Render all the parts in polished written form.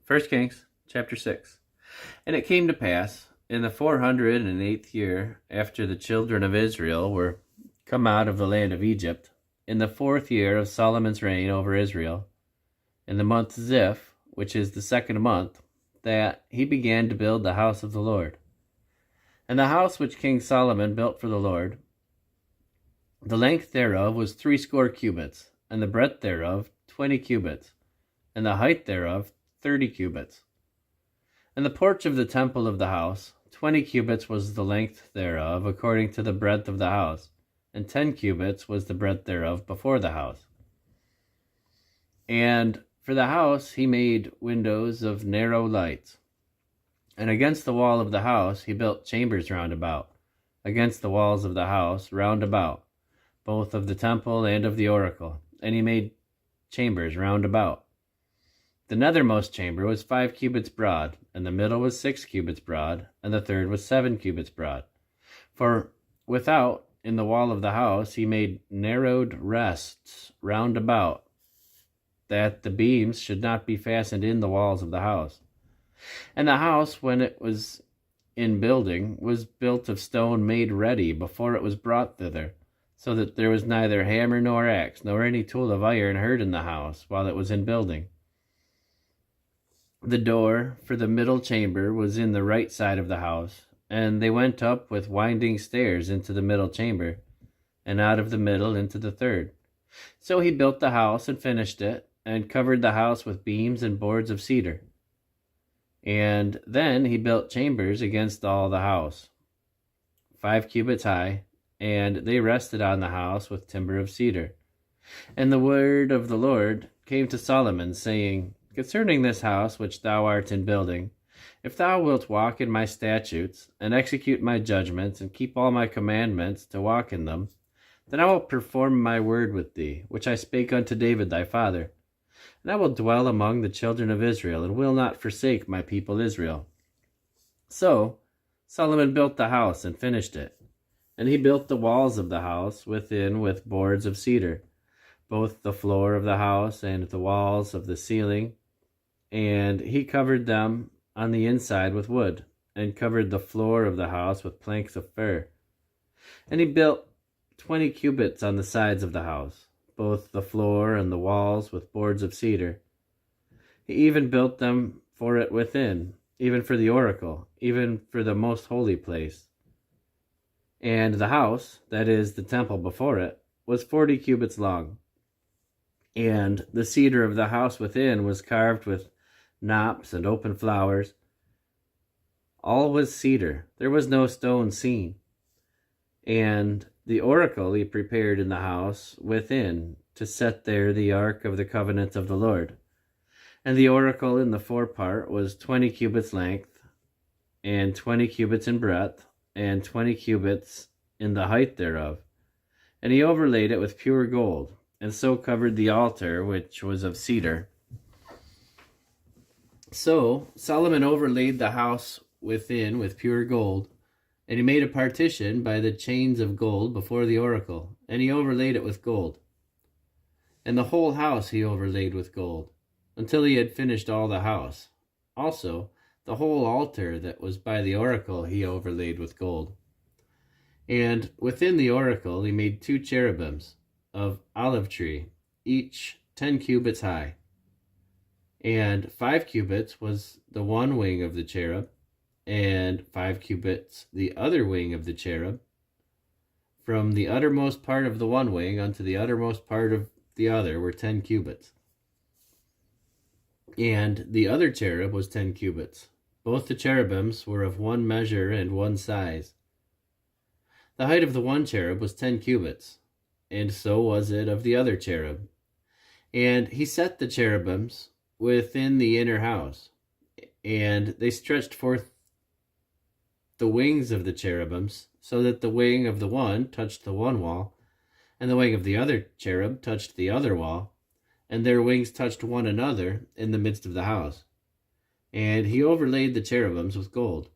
1 Kings chapter 6. And it came to pass, in the 408th year after the children of Israel were come out of the land of Egypt, in the 4th year of Solomon's reign over Israel, in the month Ziph, which is the 2nd month, that he began to build the house of the Lord. And the house which King Solomon built for the Lord, the length thereof was 80 cubits, and the breadth thereof 20 cubits, and the height thereof 30 cubits. And the porch of the temple of the house, 20 cubits was the length thereof, according to the breadth of the house, and 10 cubits was the breadth thereof before the house. And for the house he made windows of narrow lights. And against the wall of the house he built chambers round about, against the walls of the house round about, both of the temple and of the oracle. And he made chambers round about. The nethermost chamber was 5 cubits broad, and the middle was 6 cubits broad, and the third was 7 cubits broad. For without, in the wall of the house, he made narrowed rests round about, that the beams should not be fastened in the walls of the house. And the house, when it was in building, was built of stone made ready before it was brought thither, so that there was neither hammer nor axe, nor any tool of iron heard in the house, while it was in building. The door for the middle chamber was in the right side of the house, and they went up with winding stairs into the middle chamber, and out of the middle into the third. So he built the house and finished it, and covered the house with beams and boards of cedar. And then he built chambers against all the house, 5 cubits high, and they rested on the house with timber of cedar. And the word of the Lord came to Solomon, saying, Concerning this house which thou art in building, if thou wilt walk in my statutes, and execute my judgments, and keep all my commandments to walk in them, then I will perform my word with thee, which I spake unto David thy father. And I will dwell among the children of Israel, and will not forsake my people Israel. So Solomon built the house and finished it. And he built the walls of the house within with boards of cedar, both the floor of the house and the walls of the ceiling. And he covered them on the inside with wood, and covered the floor of the house with planks of fir. And he built 20 cubits on the sides of the house, both the floor and the walls with boards of cedar. He even built them for it within, even for the oracle, even for the most holy place. And the house, that is, the temple before it, was 40 cubits long. And the cedar of the house within was carved with knops and open flowers. All was cedar. There was no stone seen. And the oracle he prepared in the house within, to set there the ark of the covenant of the Lord. And the oracle in the forepart was 20 cubits length, and 20 cubits in breadth, and 20 cubits in the height thereof. And he overlaid it with pure gold, and so covered the altar, which was of cedar. So Solomon overlaid the house within with pure gold, and he made a partition by the chains of gold before the oracle, and he overlaid it with gold. And the whole house he overlaid with gold, until he had finished all the house. Also, the whole altar that was by the oracle he overlaid with gold. And within the oracle he made 2 cherubims of olive tree, each 10 cubits high. And 5 cubits was the one wing of the cherub, and 5 cubits the other wing of the cherub. From the uttermost part of the one wing unto the uttermost part of the other were 10 cubits. And the other cherub was 10 cubits. Both the cherubims were of one measure and one size. The height of the one cherub was 10 cubits, and so was it of the other cherub. And he set the cherubims within the inner house, and they stretched forth the wings of the cherubims, so that the wing of the one touched the one wall, and the wing of the other cherub touched the other wall, and their wings touched one another in the midst of the house. And he overlaid the cherubims with gold.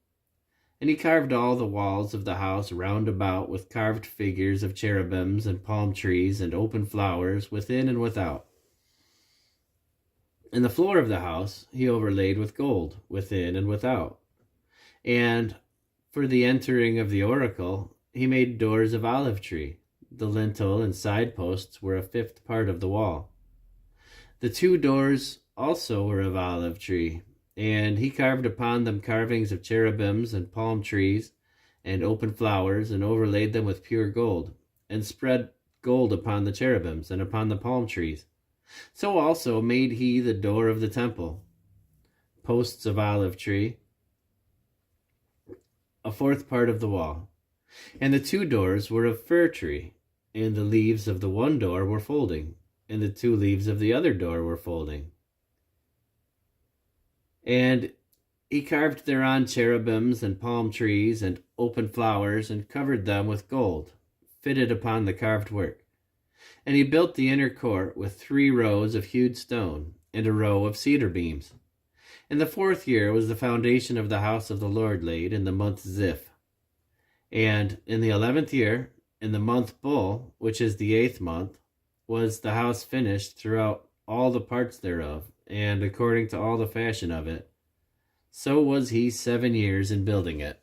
And he carved all the walls of the house round about with carved figures of cherubims and palm trees and open flowers within and without. And the floor of the house he overlaid with gold, within and without. And for the entering of the oracle, he made doors of olive tree. The lintel and side posts were a fifth part of the wall. The two doors also were of olive tree, and he carved upon them carvings of cherubims and palm trees and open flowers, and overlaid them with pure gold, and spread gold upon the cherubims and upon the palm trees. So also made he the door of the temple, posts of olive tree, a fourth part of the wall. And the two doors were of fir tree, and the leaves of the one door were folding, and the two leaves of the other door were folding. And he carved thereon cherubims and palm trees and open flowers, and covered them with gold, fitted upon the carved work. And he built the inner court with 3 rows of hewed stone, and a row of cedar beams. In the 4th year was the foundation of the house of the Lord laid, in the month Ziph. And in the 11th year, in the month Bul, which is the 8th month, was the house finished throughout all the parts thereof, and according to all the fashion of it. So was he 7 years in building it.